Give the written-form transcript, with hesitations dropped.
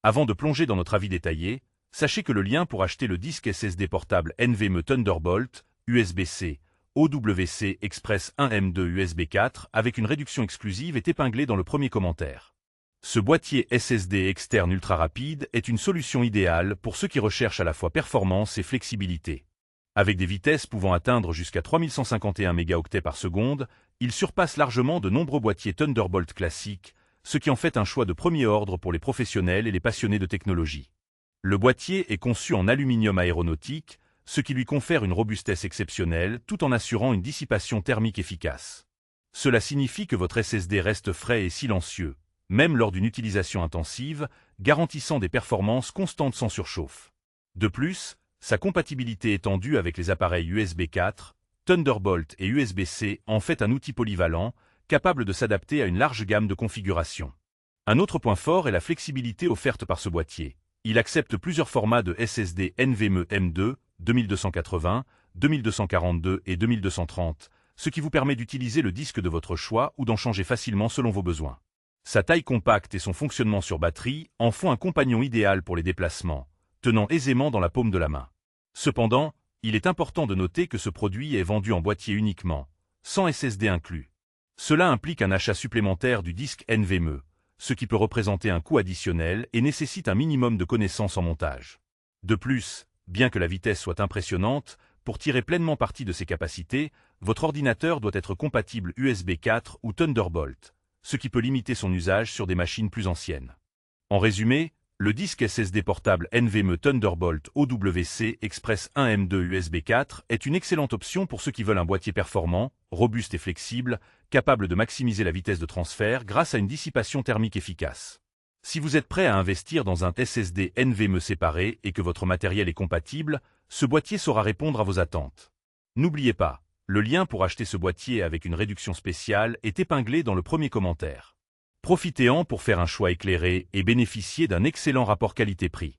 Avant de plonger dans notre avis détaillé, sachez que le lien pour acheter le disque SSD portable NVMe Thunderbolt, USB-C, OWC Express 1M2 USB 4 avec une réduction exclusive est épinglé dans le premier commentaire. Ce boîtier SSD externe ultra rapide est une solution idéale pour ceux qui recherchent à la fois performance et flexibilité. Avec des vitesses pouvant atteindre jusqu'à 3151 mégaoctets par seconde, il surpasse largement de nombreux boîtiers Thunderbolt classiques, ce qui en fait un choix de premier ordre pour les professionnels et les passionnés de technologie. Le boîtier est conçu en aluminium aéronautique, ce qui lui confère une robustesse exceptionnelle tout en assurant une dissipation thermique efficace. Cela signifie que votre SSD reste frais et silencieux, même lors d'une utilisation intensive, garantissant des performances constantes sans surchauffe. De plus, sa compatibilité étendue avec les appareils USB 4, Thunderbolt et USB-C en fait un outil polyvalent, capable de s'adapter à une large gamme de configurations. Un autre point fort est la flexibilité offerte par ce boîtier. Il accepte plusieurs formats de SSD NVMe M2, 2280, 2242 et 2230, ce qui vous permet d'utiliser le disque de votre choix ou d'en changer facilement selon vos besoins. Sa taille compacte et son fonctionnement sur batterie en font un compagnon idéal pour les déplacements, tenant aisément dans la paume de la main. Cependant, il est important de noter que ce produit est vendu en boîtier uniquement, sans SSD inclus. Cela implique un achat supplémentaire du disque NVMe, ce qui peut représenter un coût additionnel et nécessite un minimum de connaissances en montage. De plus, bien que la vitesse soit impressionnante, pour tirer pleinement parti de ses capacités, votre ordinateur doit être compatible USB 4 ou Thunderbolt, ce qui peut limiter son usage sur des machines plus anciennes. En résumé, le disque SSD portable NVMe Thunderbolt OWC Express 1M2 USB 4 est une excellente option pour ceux qui veulent un boîtier performant, robuste et flexible, capable de maximiser la vitesse de transfert grâce à une dissipation thermique efficace. Si vous êtes prêt à investir dans un SSD NVMe séparé et que votre matériel est compatible, ce boîtier saura répondre à vos attentes. N'oubliez pas, le lien pour acheter ce boîtier avec une réduction spéciale est épinglé dans le premier commentaire. Profitez-en pour faire un choix éclairé et bénéficier d'un excellent rapport qualité-prix.